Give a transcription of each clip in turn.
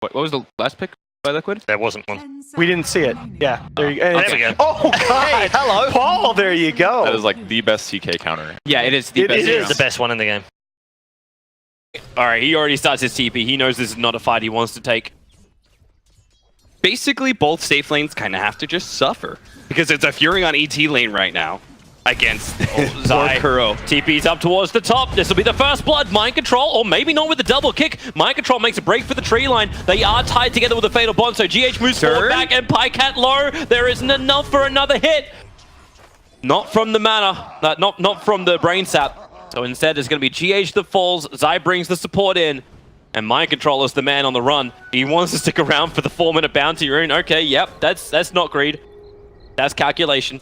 What was the last pick by Liquid? There wasn't one. We didn't see it. Yeah, there you go. There we go. Oh, God. Hey, hello. Paul, there you go. That is like the best CK counter. Yeah, it is the best. It is The best one in the game. Alright, he already starts his TP. He knows this is not a fight he wants to take. Basically, both safe lanes kind of have to just suffer. Because it's a Fury on ET lane right now against Zai. Kuro. TP's up towards the top. This will be the first blood. Mind control, or maybe not with the double kick. Mind control makes a break for the tree line. They are tied together with a fatal bond, so GH moves forward back, and PyCat low. There isn't enough for another hit. Not from the mana, not from the brain sap. So instead, it's going to be GH that falls. Zai brings the support in. And Mind Control is the man on the run. He wants to stick around for the 4-minute bounty rune. Okay, yep, that's not greed. That's calculation.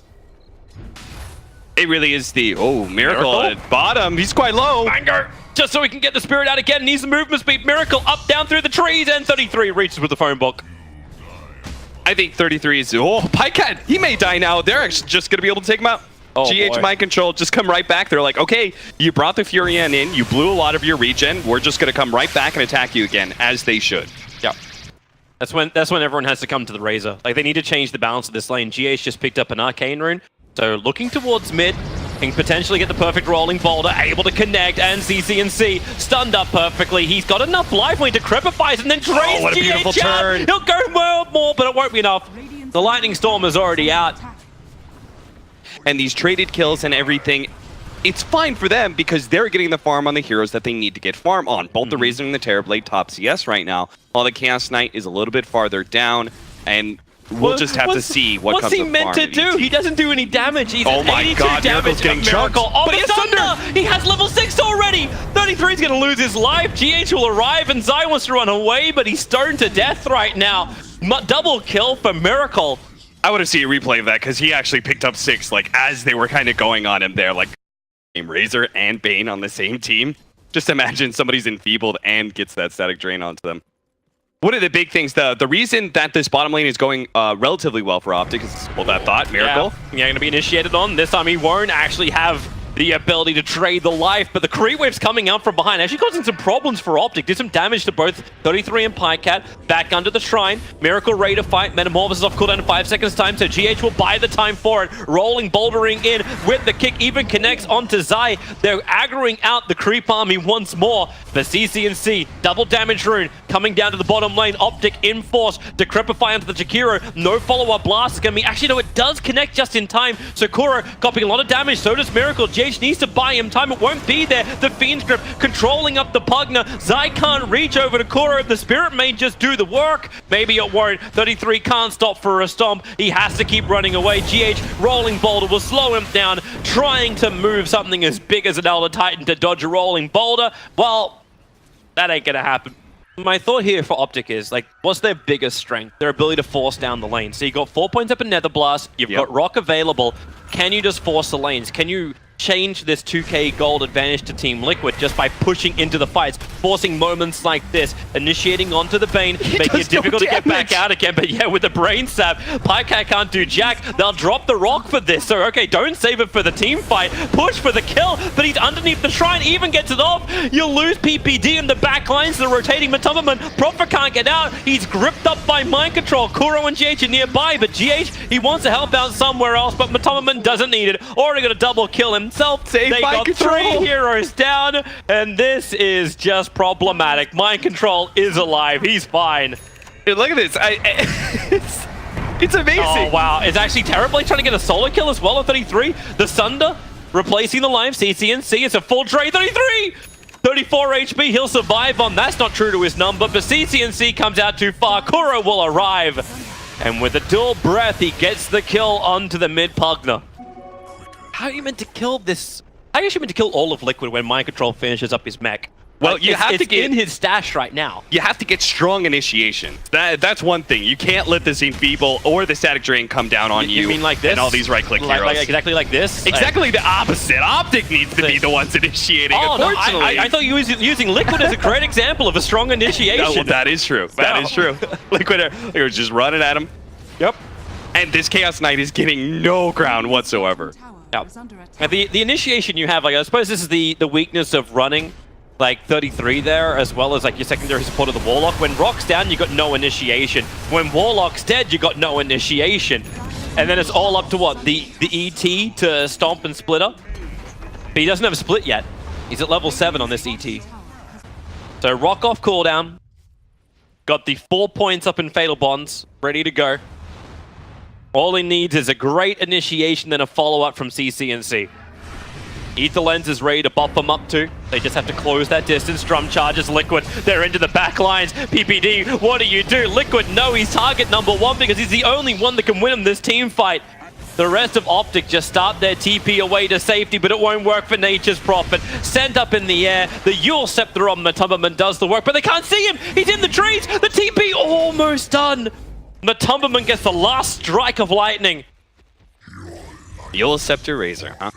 It really is the... Oh, Miracle at bottom. He's quite low. Banger! Just so we can get the spirit out again. Needs the movement speed. Miracle up, down through the trees. And 33 reaches with the phone book. I think 33 is... Oh, PyCat, he may die now. They're actually just going to be able to take him out. Oh, GH boy. Mind Control, just come right back. They're like, okay, you brought the Furion in, you blew a lot of your regen, we're just going to come right back and attack you again, as they should. Yep. That's when everyone has to come to the Razor. Like, they need to change the balance of this lane. GH just picked up an Arcane Rune, so looking towards mid, can potentially get the perfect rolling boulder, able to connect, and CC&C stunned up perfectly. He's got enough life when he decrepifies and then drains what a beautiful GH out. turn. He'll go more, but it won't be enough. The Lightning Storm is already out. And these traded kills and everything, it's fine for them because they're getting the farm on the heroes that they need to get farm on. Both the Razor and the Terrorblade top CS right now, while the Chaos Knight is a little bit farther down, and we'll just have to see what comes What's he of meant farm to in do? ET. He doesn't do any damage. He's Oh at my 82 God, damage. Miracle's getting Miracle. chunked. Oh, But but he has Thunder! He has level 6 already! 33 is going to lose his life. GH will arrive, and Zai wants to run away, but he's stoned to death right now. Double kill for Miracle. I want to see a replay of that because he actually picked up 6 like as they were kind of going on him there, like Razor and Bane on the same team. Just imagine somebody's enfeebled and gets that static drain onto them. One of the big things, the reason that this bottom lane is going relatively well for OpTic is, well, that thought, Miracle. Yeah, going to be initiated on. This time he won't actually have the ability to trade the life, but the creep wave's coming out from behind, actually causing some problems for OpTic. Did some damage to both 33 and PyCat. Back under the shrine. Miracle ready to fight. Metamorphosis off cooldown in 5 seconds time, so GH will buy the time for it. Rolling, bouldering in with the kick, even connects onto Zai. They're aggroing out the creep army once more. The CC&C, double damage rune coming down to the bottom lane. OpTic in force, decrepify onto the Jakiro. No follow-up blast is going to be, actually no, it does connect just in time. So Kuro copying a lot of damage, so does Miracle. GH needs to buy him time, it won't be there. The Fiend's Grip controlling up the Pugna. Zai can't reach over to Kuro. The Spirit may just do the work. Maybe it won't. 33 can't stop for a stomp. He has to keep running away. GH rolling boulder will slow him down, trying to move something as big as an Elder Titan to dodge a rolling boulder. Well, that ain't gonna happen. My thought here for OpTic is, like, what's their biggest strength? Their ability to force down the lane. So you got 4 points up in Nether Blast, you've got Rock available. Can you just force the lanes? Can you change this 2k gold advantage to Team Liquid just by pushing into the fights, forcing moments like this, initiating onto the Bane, making it difficult to get back out again? But yeah, with the brain sap, PyCat can't do jack. They'll drop the rock for this. So okay, don't save it for the team fight. Push for the kill, but he's underneath the shrine, even gets it off. You'll lose PPD in the back lines, the rotating Matomaman. Prophet can't get out. He's gripped up by Mind Control. Kuro and GH are nearby, but GH, he wants to help out somewhere else, but Matomaman doesn't need it. Already got a double kill himself. They got 3 heroes down, and this is just problematic. Mind Control is alive. He's fine. Dude, look at this. It's amazing. Oh, wow. It's actually Terrorblade trying to get a solo kill as well at 33. The Sunder replacing the live CC&C. It's a full trade. 33! 34 HP. He'll survive on. That's not true to his number, but CC&C comes out too far. Kuro will arrive. And with a dual breath, he gets the kill onto the mid Pugna. How are you meant to kill this? How are you actually meant to kill all of Liquid when Mind Control finishes up his mech? Well, like, you have to get in his stash right now. You have to get strong initiation. That's one thing. You can't let this enfeeble or the static drain come down on you. You mean like this? And all these right-click heroes. Like exactly like this? Exactly the opposite. OpTic needs to be the ones initiating. Oh, no, unfortunately. I thought you were using Liquid as a great example of a strong initiation. No, that is true. That is true. Liquid are just running at him. Yep. And this Chaos Knight is getting no ground whatsoever. Yep. The initiation you have, like, I suppose this is the weakness of running like 33 there, as well as like your secondary support of the Warlock. When Rock's down, you got no initiation. When Warlock's dead, you got no initiation. And then it's all up to what? The ET to Stomp and Splitter. But he doesn't have a split yet. He's at level 7 on this ET. So Rock off cooldown. Got the 4 points up in Fatal Bonds, ready to go. All he needs is a great initiation, then a follow-up from CCNC. Ether Lens is ready to buff them up too. They just have to close that distance. Drum charges Liquid. They're into the back lines. PPD, what do you do? Liquid, no, he's target number 1 because he's the only one that can win him this team fight. The rest of OpTic just start their TP away to safety, but it won't work for Nature's Prophet. Sent up in the air. The Yule Scepter on Matumberman does the work, but they can't see him. He's in the trees. The TP almost done. Matumberman gets the last strike of lightning. Yule Scepter Razor, huh?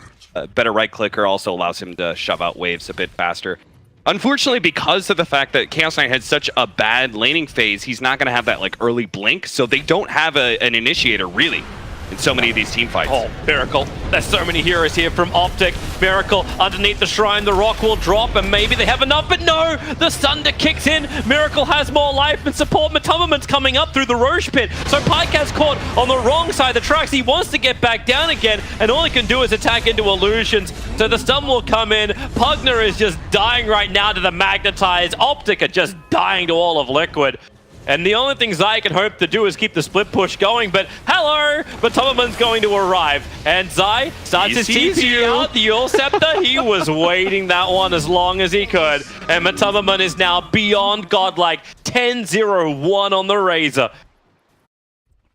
Better right clicker also allows him to shove out waves a bit faster. Unfortunately, because of the fact that Chaos Knight had such a bad laning phase, he's not going to have that like early blink, so they don't have an initiator really in so many of these team fights. Oh, Miracle. There's so many heroes here from OpTic. Miracle underneath the shrine. The rock will drop, and maybe they have enough, but no! The Sunder kicks in. Miracle has more life and support. Matumberman's coming up through the Roche pit. So Pycat's caught on the wrong side of the tracks. He wants to get back down again, and all he can do is attack into illusions. So the stun will come in. Pugner is just dying right now to the Magnetize. OpTic are just dying to all of Liquid. And the only thing Zai can hope to do is keep the split push going, but hello! Matumberman's going to arrive. And Zai starts his TP out, the Yule Scepter. He was waiting that one as long as he could. And Matumberman is now beyond godlike. 10-0-1 on the Razor.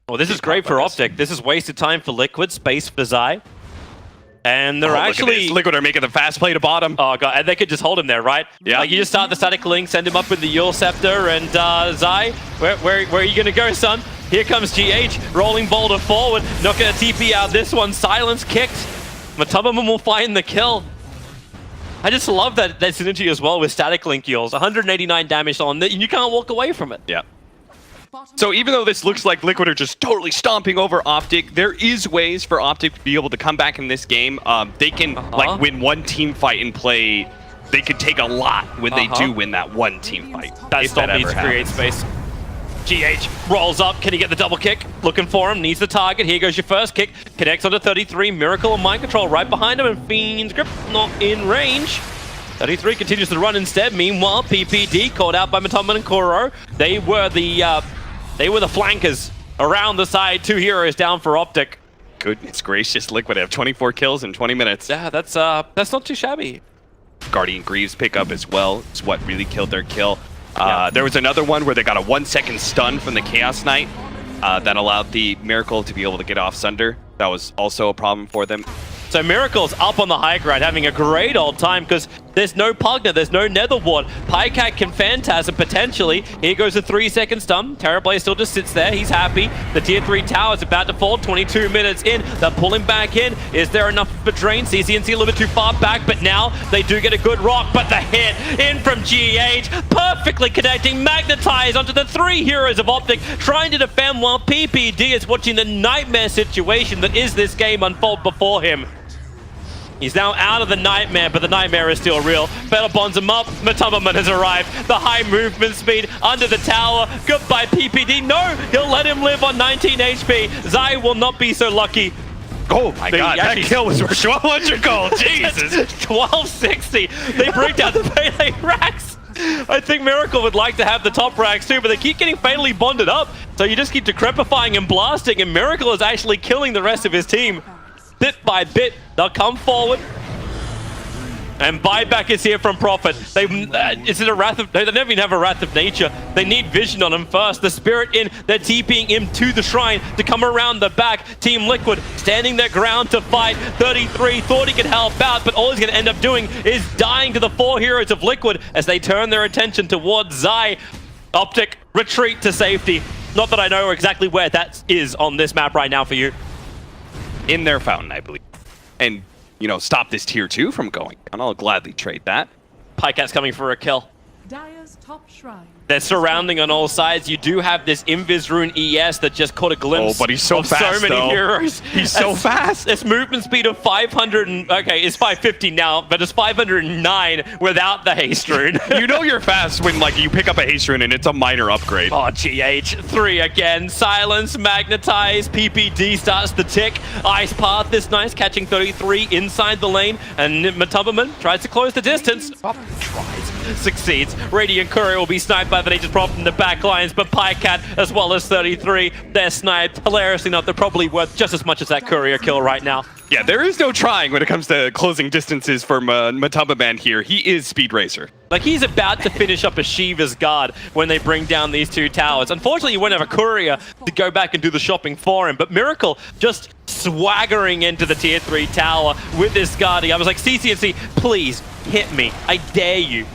Well, this is great for OpTic. This is wasted time for Liquid, space for Zai. And they're actually... Liquid are making the fast play to bottom. Oh, God. And they could just hold him there, right? Yeah. Like, you just start the static link, send him up with the Yule Scepter, and Zai, where are you going to go, son? Here comes GH, rolling boulder forward, not going to TP out this one. Silence kicked. Matumberman will find the kill. I just love that synergy as well with static link Yules. 189 damage on it, and you can't walk away from it. Yeah. So even though this looks like Liquid are just totally stomping over OpTic, there is ways for OpTic to be able to come back in this game. They can like win one team fight and play. They could take a lot when they do win that one team fight. That Stomp needs to create space. GH rolls up. Can he get the double kick? Looking for him. Needs the target. Here goes your first kick. Connects onto 33. Miracle and Mind Control right behind him. And Fiend's Grip not in range. 33 continues to run instead. Meanwhile, PPD called out by Matumberman and Koro. They were the flankers around the side. 2 heroes down for OpTic. Goodness gracious, Liquid have 24 kills in 20 minutes. Yeah, that's not too shabby. Guardian Greaves pick up as well. It's what really killed their kill. There was another one where they got a 1-second stun from the Chaos Knight that allowed the Miracle to be able to get off Sunder. That was also a problem for them. So Miracle's up on the high ground, having a great old time because there's no Pugner, there's no Nether Ward. Pycat can Phantasm potentially. Here goes a 3-second stun. Terrorblade still just sits there. He's happy. The tier 3 tower is about to fall. 22 minutes in. They're pulling back in. Is there enough for drain? CCNC a little bit too far back, but now they do get a good rock. But the hit in from GH, perfectly connecting. Magnetize onto the 3 heroes of OpTic, trying to defend while PPD is watching the nightmare situation that is this game unfold before him. He's now out of the nightmare, but the nightmare is still real. Better bonds him up. Matumberman has arrived. The high movement speed under the tower. Goodbye, PPD. No, he'll let him live on 19 HP. Zai will not be so lucky. Oh my god, that kill was worth 1,200 gold. Jesus. 1260. They break down the melee racks. I think Miracle would like to have the top racks too, but they keep getting fatally bonded up. So you just keep decrepifying and blasting, and Miracle is actually killing the rest of his team. Bit by bit, they'll come forward. And buyback is here from Prophet. Is it a Wrath of... They never even have a Wrath of Nature. They need vision on him first. The Spirit in, they're TPing him to the shrine to come around the back. Team Liquid standing their ground to fight. 33 thought he could help out, but all he's going to end up doing is dying to the 4 heroes of Liquid as they turn their attention towards Zai. OpTic, retreat to safety. Not that I know exactly where that is on this map right now for you. In their fountain, I believe. And, you know, stop this tier 2 from going. And I'll gladly trade that. Pycat's coming for a kill. Dire's top shrine. They're surrounding on all sides. You do have this Invis Rune ES that just caught a glimpse but he's so of fast, so many though. heroes. He's so fast. It's movement speed of 500 and, okay, it's 550 now, but it's 509 without the haste rune. You know you're fast when like you pick up a haste rune and it's a minor upgrade. Oh, GH3 again. Silence, magnetize, PPD starts to tick. Ice Path is nice, catching 33 inside the lane, and Matubberman tries to close the distance. Succeeds. Radiant Courier will be sniped by the Nature's Prop from the back lines, but Pycat as well as 33, they're sniped. Hilariously enough, they're probably worth just as much as that Courier kill right now. Yeah, there is no trying when it comes to closing distances for Matubberman here. He is Speed Racer. Like, he's about to finish up a Shiva's guard when they bring down these two towers. Unfortunately, you won't have a Courier to go back and do the shopping for him, but Miracle just swaggering into the tier 3 tower with this guardie. I was like, CCNC, please hit me. I dare you.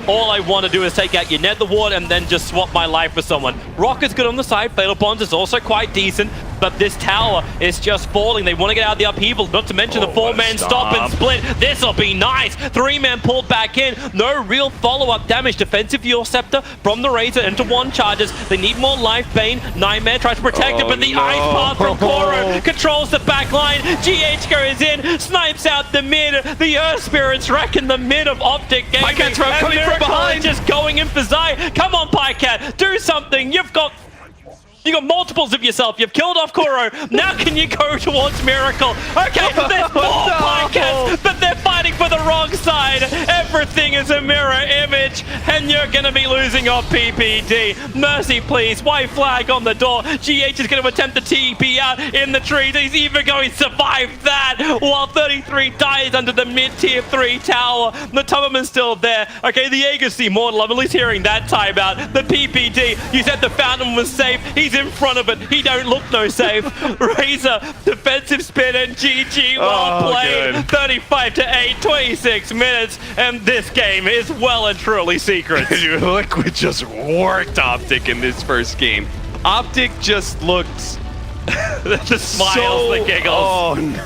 All I want to do is take out your Nether Ward and then just swap my life for someone. Rocket's good on the side. Fatal Bonds is also quite decent, but this tower is just falling. They want to get out of the upheaval, not to mention the 4-man stop and split. This'll be nice. 3-man pulled back in. No real follow-up damage. Defensive Fuel Scepter from the Razor into 1 charges. They need more life. Bane, Nightmare tries to protect it, but the Ice Path from Koro controls the back line. GH goes in, snipes out the mid. The Earth Spirits wreck in the mid of OpTic Gaming. Pycat's coming from behind. Just going in for Zai. Come on, Pycat, do something. You got multiples of yourself. You've killed off Koro. Now can you go towards Miracle? Okay, there's more Pycats, but they're fighting for the wrong side. Everything is a mirror image, and you're going to be losing off PPD. Mercy, please. White flag on the door. GH is going to attempt the TP out in the trees. He's even going to survive that while 33 dies under the mid-tier 3 tower. The Tubberman's still there. Okay, the Aegis Immortal. I'm at least hearing that timeout. The PPD. You said the Fountain was safe. He's in front of it. He don't look no safe. Razor, defensive spin, and GG. Well played. Good. 35-8, 26 minutes, and this game is well and truly secret. Liquid just worked OpTic in this first game. OpTic just looked The smiles, the giggles. Oh, no.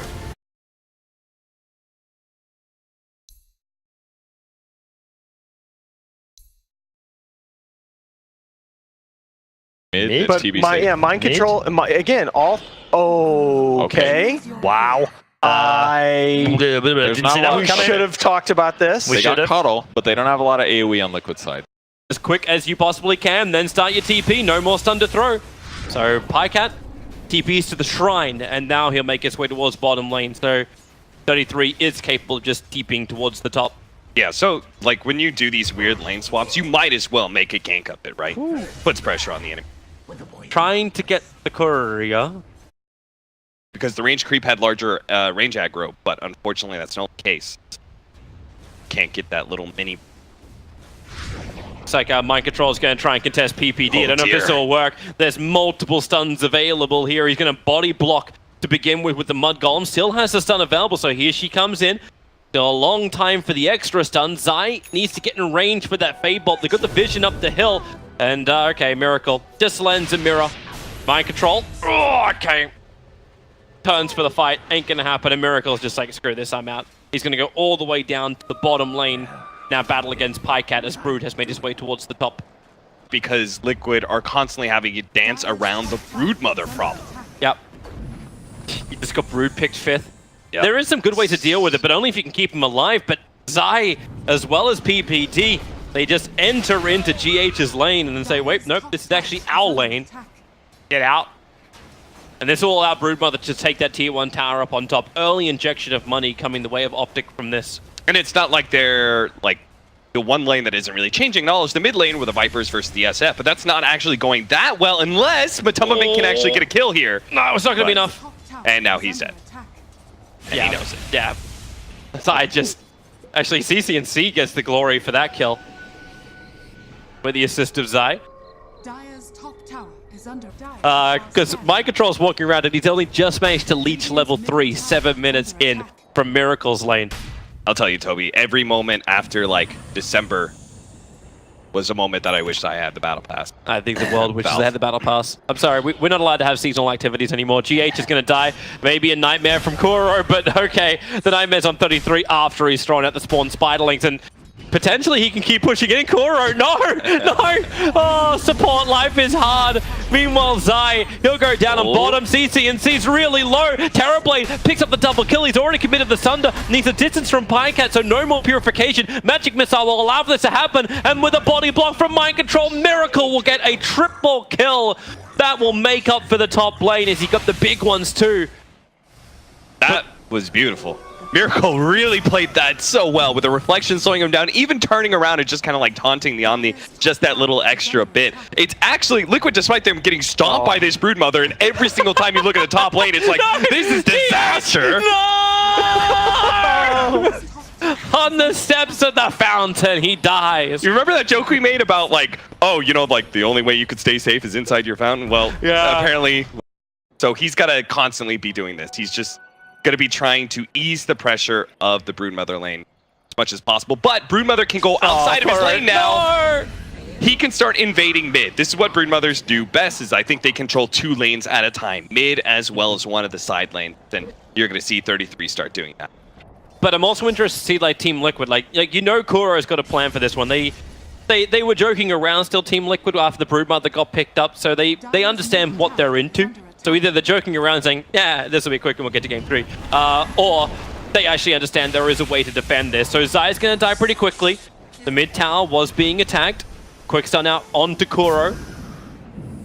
Mid, it's But TBC. mind control. Again, all. Okay. Wow. There's not a lot We coming. should have talked about this. They got Cuddle, but they don't have a lot of AoE on Liquid side. As quick as you possibly can, then start your TP. No more stun to throw. So Pycat TPs to the shrine, and now he'll make his way towards bottom lane. So 33 is capable of just TPing towards the top. Yeah, so like when you do these weird lane swaps, you might as well make a gank up it, right? Puts pressure on the enemy. Trying to get the courier. Because the range creep had larger range aggro, but unfortunately that's not the case. Can't get that little mini. Looks like Mind Control is going to try and contest PPD. Oh, I don't know if this dear. will work. There's multiple stuns available here. He's going to body block to begin with the Mud Golem. Still has the stun available, so here she comes in. Still a long time for the extra stun. Zai needs to get in range for that Fade Bolt. They got the vision up the hill. And, okay, Miracle. Just lens and mirror. Mind Control. Oh, okay. Turns for the fight. Ain't gonna happen. And Miracle's just like, screw this, I'm out. He's gonna go all the way down to the bottom lane. Now battle against Pycat as Brood has made his way towards the top. Because Liquid are constantly having to dance around the Broodmother problem. Yep. You just got Brood picked 5th. Yep. There is some good ways to deal with it, but only if you can keep him alive. But Zai, as well as PPD, they just enter into GH's lane and then say, wait, nope, this is actually our lane. Get out. And this will allow Broodmother to take that tier 1 tower up on top. Early injection of money coming the way of OpTic from this. And it's not like they're like the one lane that isn't really changing. No, it's the mid lane with the Vipers versus the SF, but that's not actually going that well unless Matubberman can actually get a kill here. No, it's not going to be enough. And now he's dead. And Yeah. he knows it. Yeah. Zai just... Actually, CCNC gets the glory for that kill. With the assist of Zai. Dire's top tower is under Because Mind Control's walking around and he's only just managed to leech level 3 7 minutes in from Miracle's lane. I'll tell you, Toby, every moment after like December was a moment that I wished I had the battle pass. I think the world wishes they had the battle pass. I'm sorry, we're not allowed to have seasonal activities anymore. GH is going to die. Maybe a nightmare from Kuro, but okay. The nightmare's on 33 after he's thrown out the spawn spiderlings. And Potentially he can keep pushing in. Kuro, no! Oh, support life is hard. Meanwhile, Zai, he'll go down on bottom. CCNC's really low. Terrorblade picks up the double kill. He's already committed the Sunder. Needs a distance from PyCat, so no more purification. Magic Missile will allow this to happen. And with a body block from Mind Control, Miracle will get a triple kill. That will make up for the top lane as he got the big ones too. That was beautiful. Miracle really played that so well with the reflection slowing him down, even turning around and just kind of like taunting the Omni just that little extra bit. It's actually Liquid, despite them getting stomped by this Broodmother, and every single time you look at the top lane, it's like, this is disaster. No! On the steps of the fountain, he dies. You remember that joke we made about like, oh, you know, like the only way you could stay safe is inside your fountain? Well, yeah. Apparently. So he's got to constantly be doing this. He's just going to be trying to ease the pressure of the Broodmother lane as much as possible. But Broodmother can go outside of his lane now. No. He can start invading mid. This is what Broodmothers do best, is I think they control 2 lanes at a time, mid as well as one of the side lanes. And you're going to see 33 start doing that. But I'm also interested to see like Team Liquid, like you know, Kuro's got a plan for this one. They were joking around still, Team Liquid, after the Broodmother got picked up, so they understand what they're into. So either they're joking around saying, yeah, this will be quick and we'll get to game 3, or they actually understand there is a way to defend this. So Zai's going to die pretty quickly. The mid tower was being attacked. Quick stun out onto Kuro.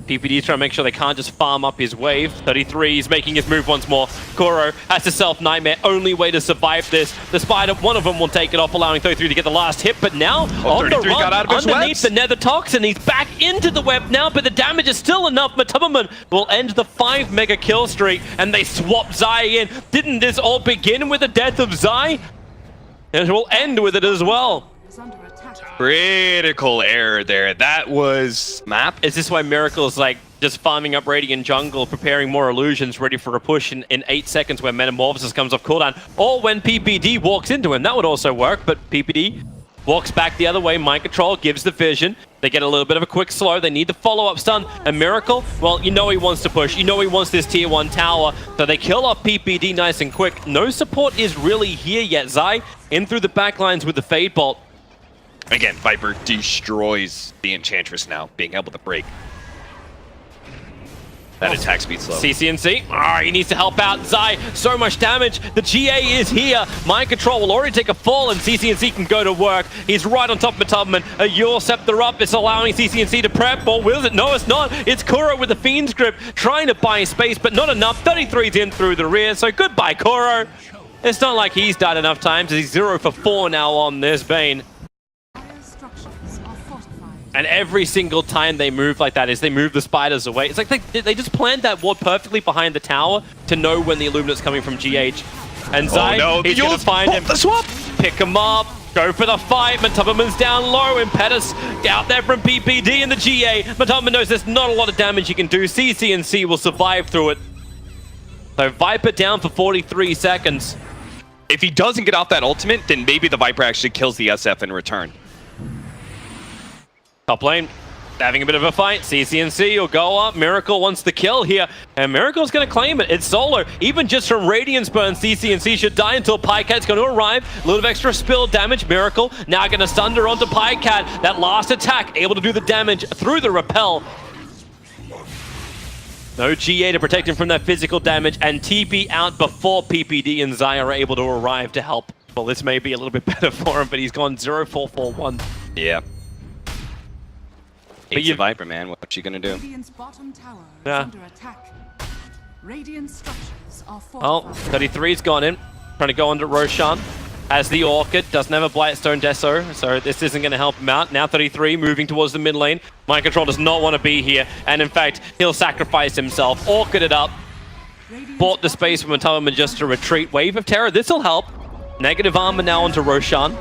PPD's trying to make sure they can't just farm up his wave. 33 is making his move once more. Kuro has to self-nightmare. Only way to survive this. The Spider, one of them will take it off, allowing 33 to get the last hit. But now, on the run, got out of underneath the Nether Toxin, he's back into the web now, but the damage is still enough. Matubberman will end the 5 mega kill streak, and they swap Zai in. Didn't this all begin with the death of Zai? It will end with it as well. Critical error there. That was map. Is this why Miracle's like just farming up Radiant jungle, preparing more illusions, ready for a push in 8 seconds when Metamorphosis comes off cooldown, or when PPD walks into him? That would also work, but PPD walks back the other way. Mind Control gives the vision. They get a little bit of a quick slow. They need the follow-up stun. And Miracle, well, you know he wants to push. You know he wants this tier 1 tower. So they kill off PPD nice and quick. No support is really here yet. Zai in through the backlines with the Fade Bolt. Again, Viper destroys the Enchantress now, being able to break. That attack speed slow. CCNC, he needs to help out Zai. So much damage. The GA is here. Mind Control will already take a fall, and CCNC can go to work. He's right on top of Matubman. A Yule Scepter up. It's allowing CCNC to prep, or will it? No, it's not. It's Kuro with the Fiend's Grip, trying to buy space, but not enough. 33's in through the rear, so goodbye, Kuro. It's not like he's died enough times. He's 0 for 4 now on this Bane. And every single time they move like that is they move the spiders away. It's like they just planned that ward perfectly behind the tower to know when the Illuminate's coming from GH. And Zai, he's going to find him, the swap, pick him up, go for the fight. Matubman's down low, Impetus out there from PPD in the GA. Matubman knows there's not a lot of damage he can do. CCNC will survive through it. So Viper down for 43 seconds. If he doesn't get off that ultimate, then maybe the Viper actually kills the SF in return. Top lane, having a bit of a fight. CCNC will go up. Miracle wants the kill here, and Miracle's going to claim it. It's solo. Even just from Radiance Burn, CCNC should die until PyCat's going to arrive. A little bit of extra spill damage. Miracle now going to Sunder onto PyCat. That last attack, able to do the damage through the repel. No GA to protect him from that physical damage, and TP out before PPD and Zai are able to arrive to help. Well, this may be a little bit better for him, but he's gone 0-4-4-1. Yeah. But It's a Viper, man. What you gonna do? Radiant's bottom tower is under attack. Radiant structures are Oh, fortified. 33's gone in, trying to go under Roshan. As the Orchid, doesn't have a Blightstone Deso, so this isn't going to help him out. Now 33 moving towards the mid lane. Mind Control does not want to be here, and in fact, he'll sacrifice himself. Orchid it up, bought the space from Matubman just to retreat. Wave of Terror, this'll help. Negative armor now onto Roshan.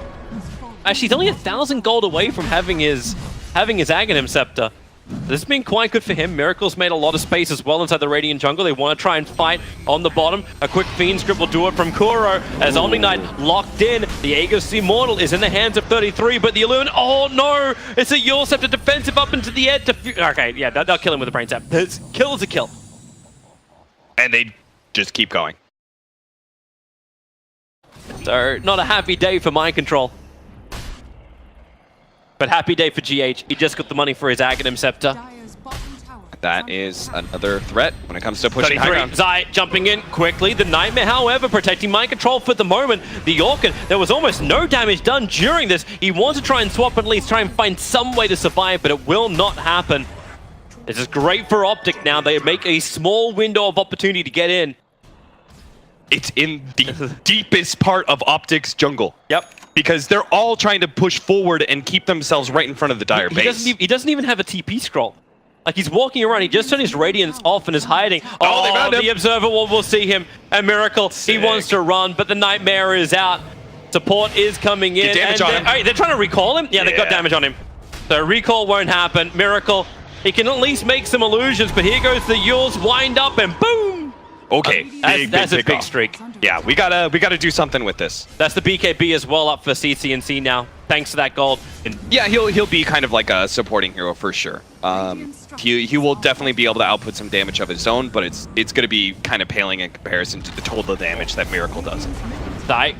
Actually, he's only 1,000 gold away from having his Aghanim Scepter. This has been quite good for him. Miracle's made a lot of space as well inside the Radiant jungle. They want to try and fight on the bottom. A quick Fiend's Grip will do it from Kuro as Omni Knight locked in. The Aegis Immortal is in the hands of 33, but the Illumin, oh no! It's a Yule Scepter defensive up into the air. Okay, yeah, they'll kill him with a Brain Tap. Kill is a kill. And they just keep going. So, not a happy day for Mind Control. But happy day for GH. He just got the money for his Aghanim Scepter. Dire's bottom tower That is another threat when it comes to pushing high 33, ground. Zai jumping in quickly. The Nightmare, however, protecting mind control for the moment. The Orchid, there was almost no damage done during this. He wants to try and swap, at least try and find some way to survive, but it will not happen. This is great for OpTic now. They make a small window of opportunity to get in. It's in the deepest part of OpTic's jungle. Yep. Because they're all trying to push forward and keep themselves right in front of the Dire base. He doesn't even have a TP scroll. Like, he's walking around, he just turned his Radiance off and is hiding. Oh, they found him. The Observer will see him. A Miracle, Sick. he wants to run, but the Nightmare is out. Support is coming in. Get damage and on him. They're trying to recall him? Yeah, they got Yeah. damage on him. So recall won't happen. Miracle, he can at least make some illusions, but here goes the Yules, wind up, and boom! Okay, That's a big kickoff. streak. Yeah, we gotta do something with this. That's the BKB as well up for CCNC now, thanks to that gold. And Yeah, he'll be kind of like a supporting hero for sure. He will definitely be able to output some damage of his own, but it's going to be kind of paling in comparison to the total damage that Miracle does. Zai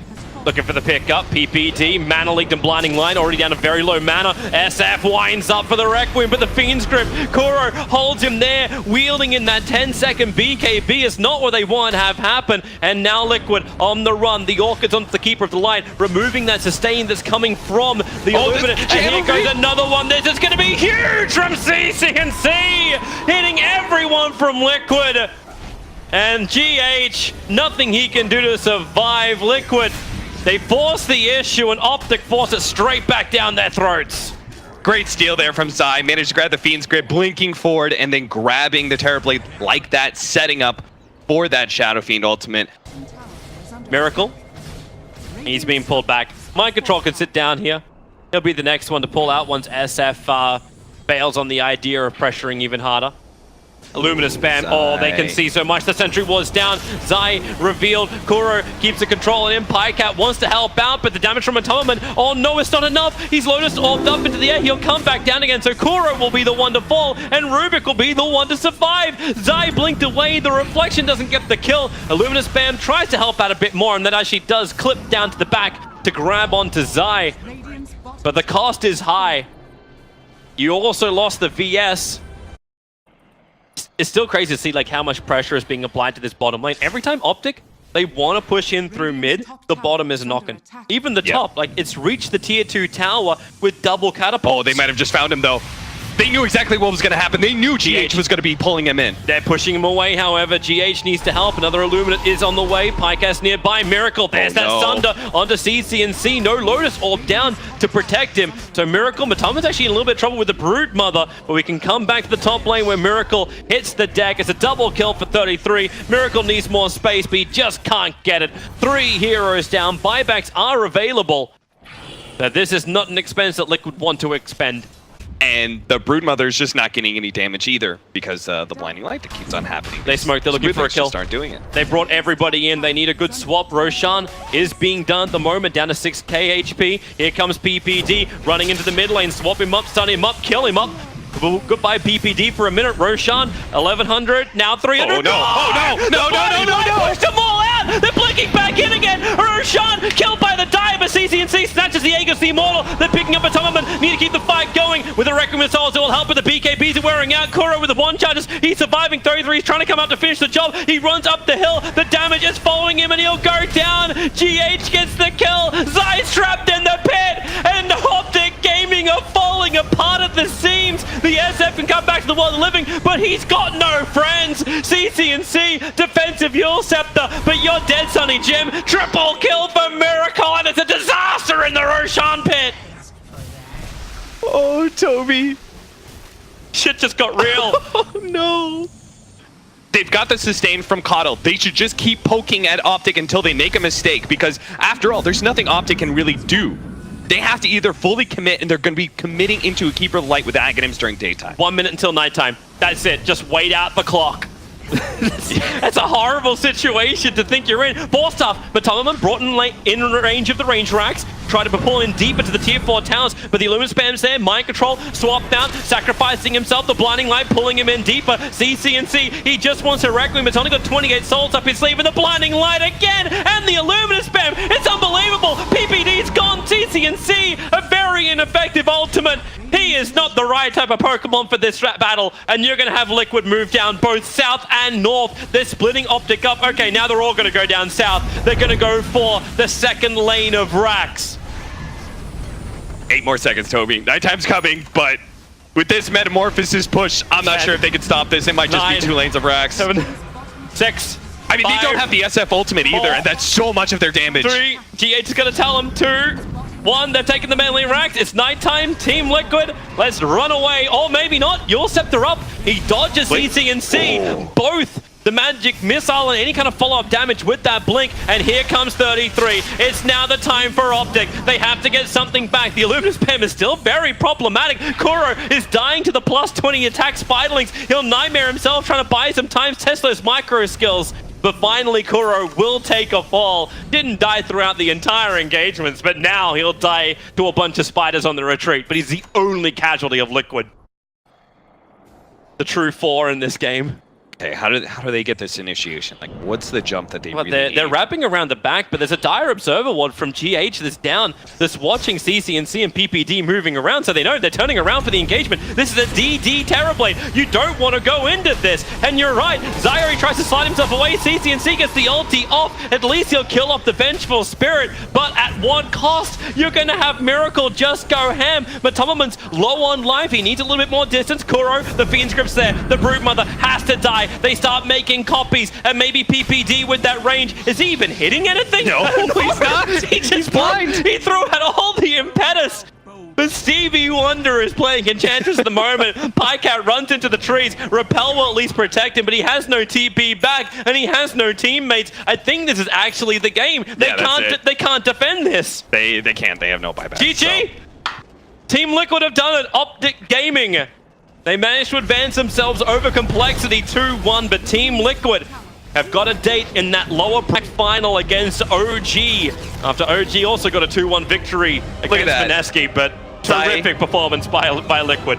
looking for the pickup. PPD, Mana Leaked and Blinding Light, already down to very low mana. SF winds up for the Requiem, but the Fiend's Grip. Kuro holds him there, wielding in that 10-second BKB. Is not what they want to have happen. And now Liquid on the run. The Orchid's onto the Keeper of the Light, removing that sustain that's coming from the Illuminate. And here goes another one. This is going to be huge from CCNC, hitting everyone from Liquid. And GH, nothing he can do to survive. Liquid, they force the issue, and OpTic force it straight back down their throats. Great steal there from Zai. Managed to grab the Fiend's Grip, blinking forward, and then grabbing the Terrorblade like that, setting up for that Shadow Fiend ultimate. Miracle, he's being pulled back. Mind Control can sit down here. He'll be the next one to pull out once SF bails on the idea of pressuring even harder. Illuminous spam. Zai. Oh, they can see so much. The sentry was down. Zai revealed. Kuro keeps the control, and EPICENTER wants to help out, but the damage from Atonement. Oh no, it's not enough. He's Lotus orbed up into the air. He'll come back down again. So Kuro will be the one to fall, and Rubik will be the one to survive. Zai blinked away. The reflection doesn't get the kill. Illuminous spam tries to help out a bit more, and then as she does, clip down to the back to grab onto Zai. Radiant's bottom But the cost is high. You also lost the VS. It's still crazy to see like how much pressure is being applied to this bottom lane. Every time OpTic, they want to push in through mid, the bottom is knocking. Even the top, like it's reached the tier 2 tower with double catapults. Oh, they might have just found him though. They knew exactly what was going to happen. They knew GH was going to be pulling him in. They're pushing him away, however. GH needs to help. Another Illuminate is on the way. Pycast nearby. Miracle. There's that Sunder onto CCNC. No Lotus Orb down to protect him. So Miracle, Matoma's actually in a little bit of trouble with the Brood Mother, but we can come back to the top lane where Miracle hits the deck. It's a double kill for 33. Miracle needs more space, but he just can't get it. 3 heroes down. Buybacks are available. But this is not an expense that Liquid want to expend. And the Broodmother's just not getting any damage either because the Blinding Light that keeps on happening. They smoke, they're looking for a kill. Just aren't doing it. They brought everybody in. They need a good swap. Roshan is being done at the moment, down to 6k HP. Here comes PPD running into the mid lane. Swap him up, stun him up, kill him up. Goodbye PPD for a minute. Roshan, 1100, now 300. Oh no, oh no. Pushed them all out. They're blinking back in again. Roshan killed by the dive, but CCNC snatches the Aegis the Immortal. They're picking up a Atonement. Need to keep the fight going with the Requiem of Souls. It will help with the BKBs are wearing out. Kuro with the 1 charges. He's surviving. 33. He's trying to come out to finish the job. He runs up the hill. The damage is following him, and he'll go down. GH gets the kill. Zai's trapped in the pit, and OpTic Gaming are falling apart at the seams. The SF can come back to the world of living, but he's got no friends. CCNC, defensive Yule Scepter, but you're dead, Sonny Jim. Triple kill for Miracle, and it's a disaster in the Roshan pit. Oh, Toby. Shit just got real. Oh no. They've got the sustain from Coddle. They should just keep poking at OpTic until they make a mistake, because after all, there's nothing OpTic can really do. They have to either fully commit, and they're going to be committing into a Keeper of the Light with Aghanims during daytime. 1 minute until nighttime. That's it. Just wait out the clock. That's a horrible situation to think you're in. Force tough, but Toloman brought in range of the range racks. try to pull in deeper to the tier 4 towers, but the Illumina spam's there. Mind control, swapped out, sacrificing himself. The blinding light pulling him in deeper. CCNC, he just wants a Requiem. It's only got 28 souls up his sleeve, and the blinding light again, and the Illumina spam. It's unbelievable. PPD's gone. CCNC, a very ineffective ultimate. He is not the right type of Pokemon for this battle, and you're going to have Liquid move down both south and north. They're splitting OpTic up. Okay, now they're all going to go down south. They're going to go for the second lane of Rax. 8 more seconds, Toby. Nighttime's coming, but with this Metamorphosis push, I'm not sure if they can stop this. It might just be 2 lanes of Rax. 7, 6. I mean, 5, they don't have the SF ultimate either, 4, and that's so much of their damage. 3, GH is going to tell them. 2, 1, they're taking the main lane Rax. It's nighttime, Team Liquid. Let's run away. Or maybe not. Your Scepter up. He dodges CCNC. Both the magic missile and any kind of follow-up damage with that blink. And here comes 33. It's now the time for OpTic. They have to get something back. The Illumina spam is still very problematic. Kuro is dying to the plus 20 attack Spiderlings. He'll nightmare himself trying to buy some time, test those micro skills. But finally, Kuro will take a fall. Didn't die throughout the entire engagements, but now he'll die to a bunch of spiders on the retreat. But he's the only casualty of Liquid. The true 4 in this game. Okay, how do they get this initiation? Like, what's the jump that they really need? They're wrapping around the back, but there's a dire observer ward from GH that's down, that's watching CCNC and PPD moving around, so they know they're turning around for the engagement. This is a DD Terrorblade. You don't want to go into this, and you're right. Zyori tries to slide himself away. CCNC gets the ulti off. At least he'll kill off the Vengeful Spirit, but at what cost? You're going to have Miracle just go ham. But Tomoman's low on life. He needs a little bit more distance. Kuro, the Fiend's Grip's there. The Broodmother has to die. They start making copies, and maybe PPD with that range. Is he even hitting anything? No, he's not. He's blind. He threw out all the impetus. But Stevie Wonder is playing Enchantress at the moment. Pycat runs into the trees. Repel will at least protect him, but he has no TP back, and he has no teammates. I think this is actually the game. They can't defend this. They can't. They have no buyback. GG! So. Team Liquid have done it. OpTic Gaming. They managed to advance themselves over Complexity 2-1, but Team Liquid have got a date in that lower bracket final against OG. After OG also got a 2-1 victory against Vineski, but terrific performance by Liquid.